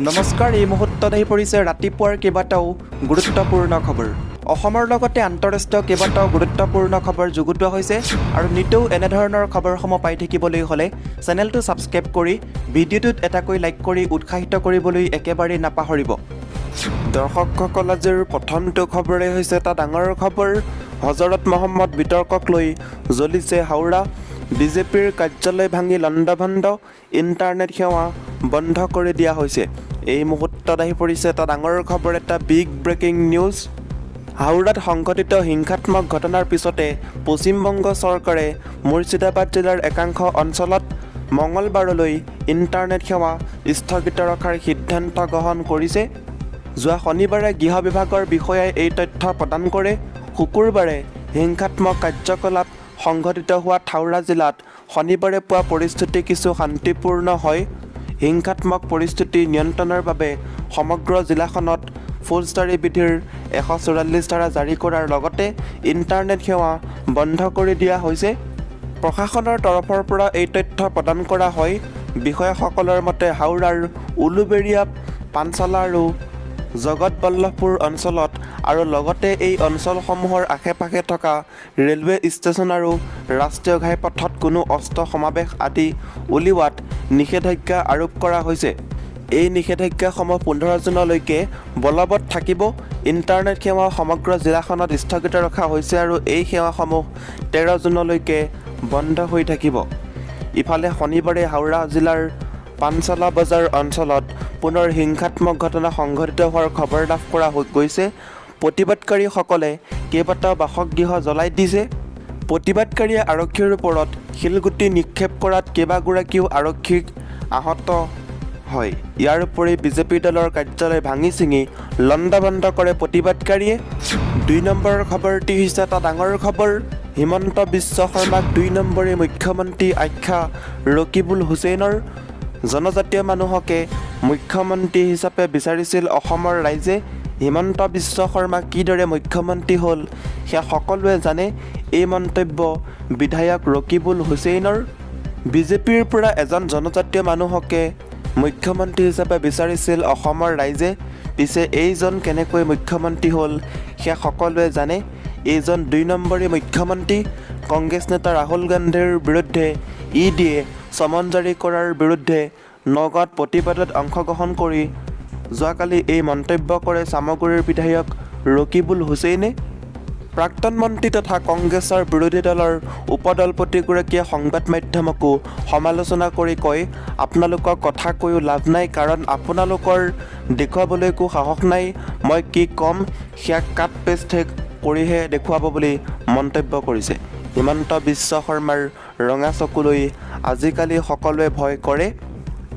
নমস্কাৰ, এই মুহূৰ্তত আহি পৰিছে ৰাতিপুৱাৰ কেইবাটাও গুৰুত্বপূৰ্ণ খবৰ। অসমৰ লগতে আন্তঃৰাষ্ট্ৰীয় কেইবাটাও গুৰুত্বপূৰ্ণ খবৰ যুগুতোৱা হৈছে আৰু নিতৌ এনেধৰণৰ খবৰসমূহ পাই থাকিবলৈ হ'লে চেনেলটো ছাবস্ক্ৰাইব কৰি ভিডিঅ'টোত এটাকৈ লাইক কৰি উৎসাহিত কৰিবলৈ একেবাৰে নাপাহৰিব। দৰ্শকসকল, আজিৰ প্ৰথমটো খবৰেই হৈছে এটা ডাঙৰ খবৰ। হজৰত মহম্মদ বিতৰ্কক লৈ জ্বলিছে হাওৰা। বিজেপিৰ কাৰ্যালয় ভাঙি লণ্ডভণ্ড, ইণ্টাৰনেট সেৱা বন্ধ কৰি দিয়া হৈছে। এই মুহূৰ্তত আহি পৰিছে এটা ডাঙৰ খবৰ, এটা বিগ ব্ৰেকিং নিউজ। হাওৰাত সংঘটিত হিংসাত্মক ঘটনাৰ পিছতে পশ্চিমবংগ চৰকাৰে মুৰ্ছিদাবাদ জিলাৰ একাংশ অঞ্চলত মঙলবাৰলৈ ইণ্টাৰনেট সেৱা স্থগিত ৰখাৰ সিদ্ধান্ত গ্ৰহণ কৰিছে। যোৱা শনিবাৰে গৃহ বিভাগৰ বিষয়াই এই তথ্য প্ৰদান কৰে। শুকুৰবাৰে হিংসাত্মক কাৰ্যকলাপ সংঘটিত হোৱা হাওৰা জিলাত শনিবাৰে পুৱা পৰিস্থিতি কিছু শান্তিপূৰ্ণ হয়। হিংসাত্মক পৰিস্থিতি নিয়ন্ত্ৰণৰ বাবে সমগ্ৰ জিলাখনত ফৌজদাৰী বিধিৰ 144 ধাৰা জাৰি কৰাৰ লগতে ইণ্টাৰনেট সেৱা বন্ধ কৰি দিয়া হৈছে। প্ৰশাসনৰ তৰফৰ পৰা এই তথ্য প্ৰদান কৰা হয়। বিষয়াসকলৰ মতে হাওৰাৰ উলুবেৰিয়া, পাঞ্চালা আৰু জগতবল্লভপুৰ অঞ্চলত আৰু লগতে এই অঞ্চলসমূহৰ আশে-পাশে থকা ৰেলৱে ষ্টেচন আৰু ৰাষ্ট্ৰীয় ঘাইপথত কোনো অস্ত্ৰ সমাৱেশ আদি উলিওৱাত নিষেধাজ্ঞা আৰোপ কৰা হৈছে। এই নিষেধাজ্ঞাসমূহ 15 জুনলৈকে বলবৎ থাকিব। ইণ্টাৰনেট সেৱা সমগ্ৰ জিলাখনত স্থগিত ৰখা হৈছে আৰু এই সেৱাসমূহ 13 জুনলৈকে বন্ধ হৈ থাকিব। ইফালে শনিবাৰে হাওৰা জিলাৰ পাঞ্চালা বজাৰ অঞ্চলত পুনৰ হিংসাত্মক ঘটনা সংঘটিত হোৱাৰ খবৰ লাভ কৰা গৈছে। প্ৰতিবাদকাৰীসকলে কেইবাটাও বাসগৃহ জ্বলাই দিছে। প্ৰতিবাদকাৰীয়ে আৰক্ষীৰ ওপৰত শিলগুটি নিক্ষেপ কৰাত কেইবাগৰাকীও আৰক্ষীক আহত হয়। ইয়াৰ উপৰি বিজেপি দলৰ কাৰ্যালয় ভাঙি চিঙি লণ্ডভণ্ড কৰে প্ৰতিবাদকাৰীয়ে। 2 নম্বৰৰ খবৰটি হৈছে এটা ডাঙৰ খবৰ। হিমন্ত বিশ্ব শৰ্মাক 2 নম্বৰী মুখ্যমন্ত্ৰী আখ্যা ৰকিবুল হুছেইনৰ। জনজাতীয় মানুহকে মুখ্যমন্ত্ৰী হিচাপে বিচাৰিছিল অসমৰ ৰাইজে। হিমন্ত বিশ্ব শৰ্মা কিদৰে মুখ্যমন্ত্ৰী হ'ল সেয়া সকলোৱে জানে। এই মন্তব্য বিধায়ক ৰকিবুল হুছেইনৰ। বিজেপিৰ পৰা এজন জনজাতীয় মানুহকে মুখ্যমন্ত্ৰী হিচাপে বিচাৰিছিল অসমৰ ৰাইজে। পিছে এইজন কেনেকৈ মুখ্যমন্ত্ৰী হ'ল সেয়া সকলোৱে জানে। এইজন 2 নম্বৰী মুখ্যমন্ত্ৰী। কংগ্ৰেছ নেতা ৰাহুল গান্ধীৰ বিৰুদ্ধে ইডিয়ে চমন জাৰি কৰাৰ বিৰুদ্ধে নগাঁৱত প্ৰতিবাদত অংশগ্ৰহণ কৰি যোৱাকালি এই মন্তব্য কৰে চামগুৰিৰ বিধায়ক ৰকিবুল হুছেইনে। প্ৰাক্তন মন্ত্ৰী তথা কংগ্ৰেছৰ বিৰোধী দলৰ উপদলপতিগৰাকীয়ে সংবাদ মাধ্যমকো সমালোচনা কৰি কয়, আপোনালোকক কথা কৈও লাভ নাই, কাৰণ আপোনালোকৰ দেখুৱাবলৈ একো সাহস নাই। মই কি ক'ম সেয়া কাট পেষ্ট কৰিহে দেখুৱাব বুলি মন্তব্য কৰিছে। হিমন্ত বিশ্ব শৰ্মাৰ ৰঙা চকুলৈ আজিকালি সকলোৱে ভয় কৰে।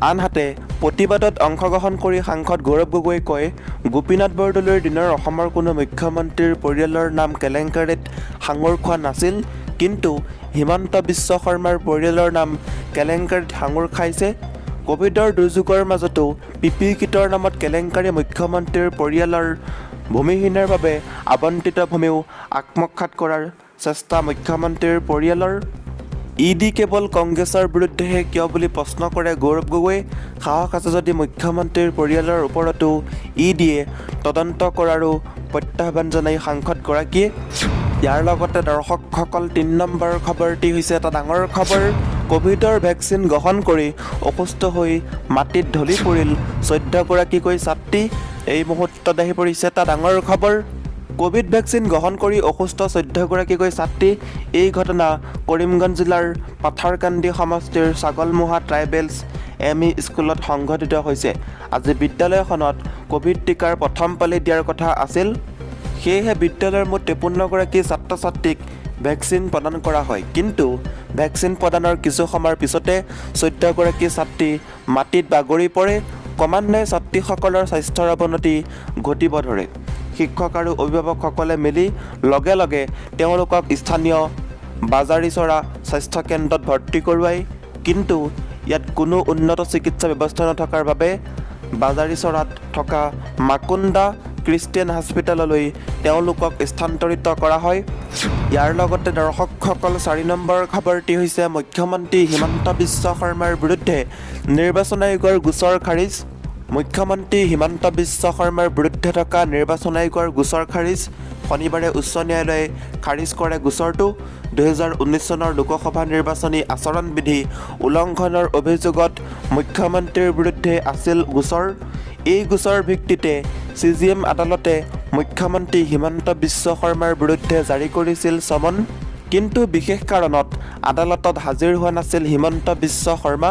আনহাতে প্ৰতিবাদত অংশগ্ৰহণ কৰি সাংসদ গৌৰৱ গগৈয়ে কয়, গোপীনাথ বৰদলৈৰ দিনৰ অসমৰ কোনো মুখ্যমন্ত্ৰীৰ পৰিয়ালৰ নাম কেলেংকাৰীত সাঙুৰ খোৱা নাছিল, কিন্তু হিমন্ত বিশ্ব শৰ্মাৰ পৰিয়ালৰ নাম কেলেংকাৰীত সাঙুৰ খাইছে। ক'ভিডৰ দুৰ্যোগৰ মাজতো PPE কিটৰ নামত কেলেংকাৰী মুখ্যমন্ত্ৰীৰ পৰিয়ালৰ ভূমিহীনৰ বাবে আবণ্টিত ভূমিও আত্মসাৎ কৰাৰ চেষ্টা মুখ্যমন্ত্ৰীৰ পৰিয়ালৰ। ইডি কেৱল কংগ্ৰেছৰ বিৰুদ্ধেহে কিয় বুলি প্ৰশ্ন কৰে গৌৰৱ গগৈয়ে। সাহস আছে যদি মুখ্যমন্ত্ৰীৰ পৰিয়ালৰ ওপৰতো ইডিয়ে তদন্ত কৰাৰো প্ৰত্যাহ্বান জনাই সাংসদগৰাকীয়ে। ইয়াৰ লগতে দৰ্শকসকল, 3 নম্বৰ খবৰটি হৈছে এটা ডাঙৰ খবৰ। ক'ভিডৰ ভেকচিন গ্ৰহণ কৰি অসুস্থ হৈ মাটিত ঢলি পৰিল 14গৰাকীকৈ ছাত্ৰী। এই মুহূৰ্তত আহি পৰিছে এটা ডাঙৰ খবৰ। ক'ভিড ভেকচিন গ্ৰহণ কৰি অসুস্থ 14গৰাকীকৈ ছাত্ৰী। এই ঘটনা কৰিমগঞ্জ জিলাৰ পাথাৰকান্দি সমষ্টিৰ ছাগলমোহা ট্ৰাইবেলছ ME স্কুলত সংঘটিত হৈছে। আজি বিদ্যালয়খনত ক'ভিড টীকাৰ প্ৰথম পালি দিয়াৰ কথা আছিল। সেয়েহে বিদ্যালয়ৰ মুঠ 53গৰাকী ছাত্ৰ ছাত্ৰীক ভেকচিন প্ৰদান কৰা হয়। কিন্তু ভেকচিন প্ৰদানৰ কিছু সময়ৰ পিছতে 14গৰাকী ছাত্ৰী মাটিত বাগৰি পৰে। ক্ৰমান্বয়ে ছাত্ৰীসকলৰ স্বাস্থ্যৰ অৱনতি ঘটিব ধৰে। শিক্ষক আৰু অভিভাৱকসকলে মিলি লগে লগে তেওঁলোকক স্থানীয় বাজাৰিচৰা স্বাস্থ্যকেন্দ্ৰত ভৰ্তি কৰোৱায়। কিন্তু ইয়াত কোনো উন্নত চিকিৎসা ব্যৱস্থা নথকাৰ বাবে বাজাৰিচৰাত থকা মাকুন্দা খ্ৰীষ্টিয়ান হস্পিটেললৈ তেওঁলোকক স্থানান্তৰিত কৰা হয়। ইয়াৰ লগতে দৰ্শকসকল 4 নম্বৰ খবৰটি হৈছে মুখ্যমন্ত্ৰী হিমন্ত বিশ্ব শৰ্মাৰ বিৰুদ্ধে নিৰ্বাচন আয়োগৰ গোচৰ খাৰিজ। মুখ্যমন্ত্ৰী হিমন্ত বিশ্ব শৰ্মাৰ বিৰুদ্ধে থকা নিৰ্বাচন আয়োগৰ গোচৰ খাৰিজ শনিবাৰে উচ্চ ন্যায়ালয়ে খাৰিজ কৰে গোচৰটো 2019 চনৰ লোকসভা নিৰ্বাচনী আচৰণ বিধি উলংঘনৰ অভিযোগত মুখ্যমন্ত্ৰীৰ বিৰুদ্ধে আছিল গোচৰ এই গোচৰৰ ভিত্তিতে CJM আদালতে মুখ্যমন্ত্ৰী হিমন্ত বিশ্ব শৰ্মাৰ বিৰুদ্ধে জাৰি কৰিছিল সমন কিন্তু বিশেষ কাৰণত আদালতত হাজিৰ হোৱা নাছিল হিমন্ত বিশ্ব শৰ্মা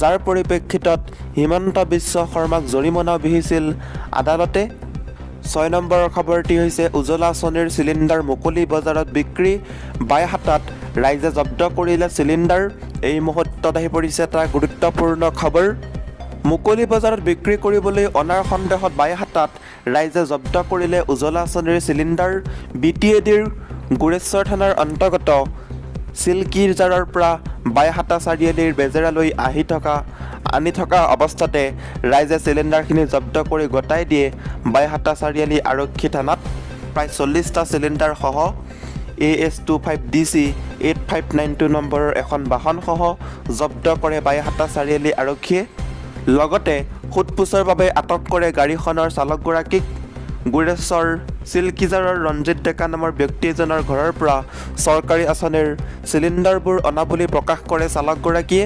যাৰ পৰিপ্ৰেক্ষিতত হিমন্ত বিশ্ব শৰ্মাক জৰিমনা বিহিছিল আদালতে 6 নম্বৰৰ খবৰটি হৈছে উজলা আঁচনিৰ চিলিণ্ডাৰ মুকলি বজাৰত বিক্ৰী বাইহাটাত ৰাইজে জব্দ কৰিলে চিলিণ্ডাৰ এই মুহূৰ্তত আহি পৰিছে এটা গুৰুত্বপূৰ্ণ খবৰ মুকলি বজাৰত বিক্ৰী কৰিবলৈ অনাৰ সন্দেহত বাইহাটাত ৰাইজে জব্দ কৰিলে উজলা আঁচনিৰ চিলিণ্ডাৰ BTADৰ গুৰেশ্বৰ থানাৰ অন্তৰ্গত চিলকিৰজাৰৰ পৰা বাইহাটা চাৰিআলিৰ বেজেৰালৈ আনি থকা অৱস্থাতে ৰাইজে চিলিণ্ডাৰখিনি জব্দ কৰি গতাই দিয়ে বাইহাটা চাৰিআলি আৰক্ষী থানাত প্ৰায় 40টা চিলিণ্ডাৰসহ AS25DC 8592 নম্বৰৰ এখন বাহনসহ জব্দ কৰে বাইহাটা চাৰিআলি আৰক্ষীয়ে লগতে সোধপোছৰ বাবে আটক কৰে গাড়ীখনৰ চালকগৰাকীক গুৰেশ্বৰ চিলকিজাৰৰ ৰঞ্জিত ডেকা নামৰ ব্যক্তি এজনৰ ঘৰৰ পৰা চৰকাৰী আঁচনিৰ চিলিণ্ডাৰবোৰ অনা বুলি প্ৰকাশ কৰে চালকগৰাকীয়ে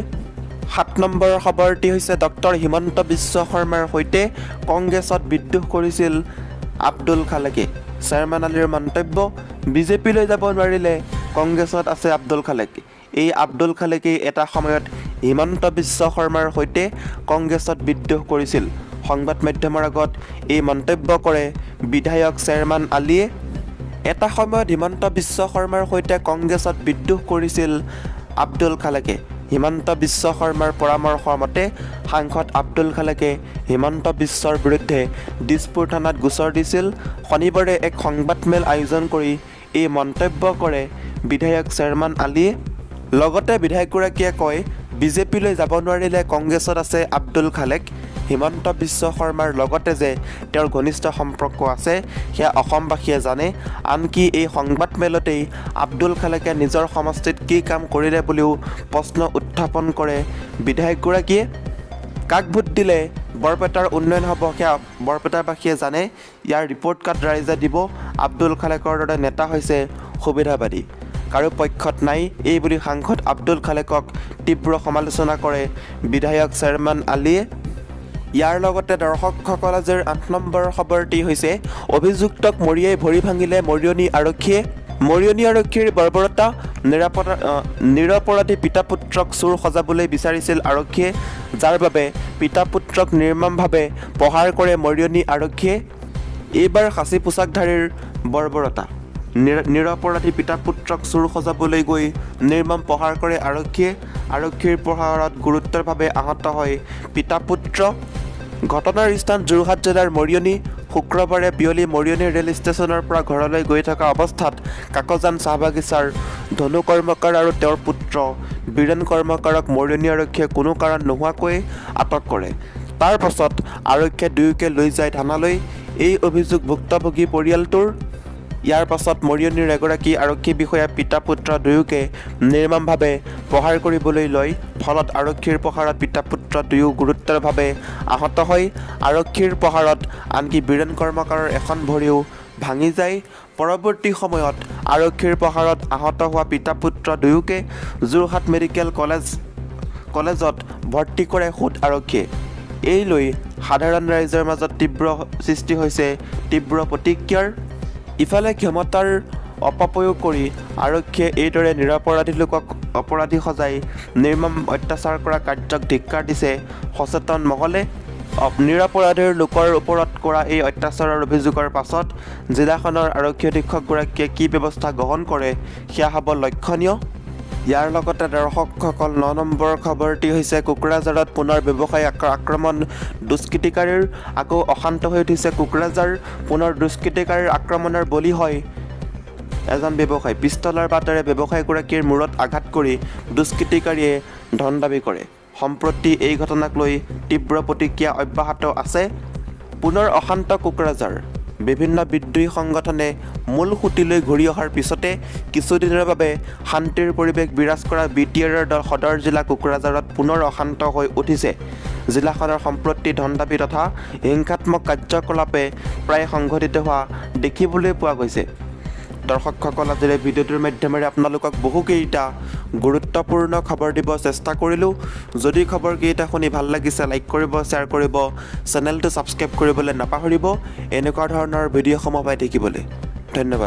7 নম্বৰৰ খবৰটি হৈছে ডক্টৰ হিমন্ত বিশ্ব শৰ্মাৰ সৈতে কংগ্ৰেছত বিদ্ৰোহ কৰিছিল আব্দুল খালেকে চেয়াৰমেন আলীৰ মন্তব্য বিজেপিলৈ যাব নোৱাৰিলে কংগ্ৰেছত আছে আব্দুল খালেক এই আব্দুল খালেকে এটা সময়ত হিমন্ত বিশ্ব শৰ্মাৰ সৈতে কংগ্ৰেছত বিদ্ৰোহ কৰিছিল সংবাদ মাধ্যমৰ আগত এই মন্তব্য কৰে বিধায়ক চেয়াৰমেন আলীয়ে এটা সময়ত হিমন্ত বিশ্ব শৰ্মাৰ সৈতে কংগ্ৰেছত বিদ্ৰোহ কৰিছিল আব্দুল খালেকে হিমন্ত বিশ্ব শৰ্মাৰ পৰামৰ্শৰ মতে সাংসদ আব্দুল খালেকে হিমন্ত বিশ্বৰ বিৰুদ্ধে দিছপুৰ থানাত গোচৰ দিছিল শনিবাৰে এক সংবাদমেল আয়োজন কৰি এই মন্তব্য কৰে বিধায়ক চেয়াৰমেন আলীয়ে লগতে বিধায়কগৰাকীয়ে কয় বিজেপিলৈ যাব নোৱাৰিলে কংগ্ৰেছত আছে আব্দুল খালেক হিমন্ত বিশ্ব শৰ্মাৰ লগতে যে তেওঁৰ ঘনিষ্ঠ সম্পৰ্ক আছে সেয়া অসমবাসীয়ে জানে আনকি এই সংবাদমেলতেই আব্দুল খালেকে নিজৰ সমষ্টিত কি কাম কৰিলে বুলিও প্ৰশ্ন উত্থাপন কৰে বিধায়কগৰাকীয়ে কাক ভোট দিলে বৰপেটাৰ উন্নয়ন হ'ব সেয়া বৰপেটাবাসীয়ে জানে ইয়াৰ ৰিপৰ্ট কাৰ্ড ৰাইজে দিব আব্দুল খালেকৰ দৰে নেতা হৈছে সুবিধাবাদী কাৰো পক্ষত নাই এই বুলি সাংসদ আব্দুল খালেকক তীব্ৰ সমালোচনা কৰে বিধায়ক চেয়াৰমেন আলীয়ে ইয়াৰ লগতে দৰ্শকসকল আজিৰ 8 নম্বৰৰ খবৰটি হৈছে অভিযুক্তক মৰিয়াই ভৰি ভাঙিলে মৰিয়নী আৰক্ষীৰ বৰ্বৰতা নিৰপৰাধী পিতা পুত্ৰক চোৰ সজাবলৈ বিচাৰিছিল আৰক্ষীয়ে যাৰ বাবে পিতা পুত্ৰক নিৰ্মমভাৱে প্ৰহাৰ কৰে মৰিয়নী আৰক্ষীয়ে এইবাৰ সাঁচি পোছাকধাৰীৰ বৰ্বৰতা নিৰপৰাধী পিতা পুত্ৰক চোৰ সজাবলৈ গৈ নিৰ্মম প্ৰহাৰ কৰে আৰক্ষীৰ প্ৰহাৰত গুৰুতৰভাৱে আহত হয় পিতা পুত্ৰ ঘটনাৰ স্থান যোৰহাট জিলাৰ মৰিয়নী শুক্ৰবাৰে বিয়লি মৰিয়নী ৰেল ষ্টেচনৰ পৰা ঘৰলৈ গৈ থকা অৱস্থাত কাকজান চাহ বাগিচাৰ ধনু কৰ্মকাৰ আৰু তেওঁৰ পুত্ৰ বীৰেন কৰ্মকাৰক মৰিয়নী আৰক্ষীয়ে কোনো কাৰণ নোহোৱাকৈ আটক কৰে তাৰ পাছত আৰক্ষীয়ে দুয়োকে লৈ যায় থানালৈ এই অভিযোগ ভুক্তভোগী পৰিয়ালটোৰ ইয়াৰ পাছত মৰিয়নীৰ এগৰাকী আৰক্ষী বিষয়া পিতা পুত্ৰ দুয়োকে নিৰ্মমভাৱে প্ৰহাৰ কৰিবলৈ লয় ফলত আৰক্ষীৰ প্ৰহাৰত পিতা পুত্ৰ দুয়ো গুৰুতৰভাৱে আহত হয় আৰক্ষীৰ প্ৰহাৰত আনকি বীৰেন কৰ্মকাৰৰ এখন ভৰিও ভাঙি যায় পৰৱৰ্তী সময়ত আৰক্ষীৰ প্ৰহাৰত আহত হোৱা পিতা পুত্ৰ দুয়োকে যোৰহাট মেডিকেল কলেজত ভৰ্তি কৰে সুদ আৰক্ষীয়ে এই লৈ সাধাৰণ ৰাইজৰ মাজত সৃষ্টি হৈছে তীব্ৰ প্ৰতিক্ৰিয়াৰ ইফালে ক্ষমতাৰ অপপ্ৰয়োগ কৰি আৰক্ষীয়ে এইদৰে নিৰপৰাধী লোকক অপৰাধী সজাই নিৰ্মম অত্যাচাৰ কৰা কাৰ্যক ধিক্কাৰ দিছে সচেতন মহলে নিৰপৰাধীৰ লোকৰ ওপৰত কৰা এই অত্যাচাৰৰ অভিযোগৰ পাছত জিলাখনৰ আৰক্ষী অধীক্ষকগৰাকীয়ে কি ব্যৱস্থা গ্ৰহণ কৰে সেয়া হ'ব লক্ষণীয় ইয়াৰ লগতে দৰ্শকসকল 9 নম্বৰৰ খবৰটি হৈছে কোকৰাঝাৰত পুনৰ ব্যৱসায়ী আক্ৰমণ দুষ্কৃতিকাৰীৰ আকৌ অশান্ত হৈ উঠিছে কোকৰাঝাৰ পুনৰ দুষ্কৃতিকাৰীৰ আক্ৰমণৰ বলি হয় এজন ব্যৱসায়ী পিস্তলৰ বাটেৰে ব্যৱসায়ীগৰাকীৰ মূৰত আঘাত কৰি দুষ্কৃতিকাৰীয়ে ধন দাবী কৰে সম্প্ৰতি এই ঘটনাক লৈ তীব্ৰ প্ৰতিক্ৰিয়া অব্যাহত আছে পুনৰ অশান্ত কোকৰাঝাৰ বিভিন্ন বিদ্ৰোহী সংগঠনে মূল সুঁতিলৈ ঘূৰি অহাৰ পিছতে কিছুদিনৰ বাবে শান্তিৰ পৰিৱেশ বিৰাজ কৰা BTRৰ দল সদৰ জিলা কোকৰাঝাৰত পুনৰ অশান্ত হৈ উঠিছে। জিলাখনৰ সম্প্ৰতি ধন দাবী তথা হিংসাত্মক কাৰ্যকলাপে প্ৰায় সংঘটিত হোৱা দেখিবলৈ পোৱা গৈছে। দৰ্শকসকল, আজিৰ এই ভিডিঅ'টোৰ মাধ্যমেৰে আপোনালোকক বহুকেইটা গুৰুত্বপূৰ্ণ খবৰ দিব চেষ্টা কৰিলোঁ। যদি খবৰকেইটা শুনি ভাল লাগিছে লাইক কৰিব, শ্বেয়াৰ কৰিব, চেনেলটো ছাবস্ক্ৰাইব কৰিবলৈ নাপাহৰিব। এনেকুৱা ধৰণৰ ভিডিঅ'সমূহ পাই থাকিবলৈ ধন্যবাদ।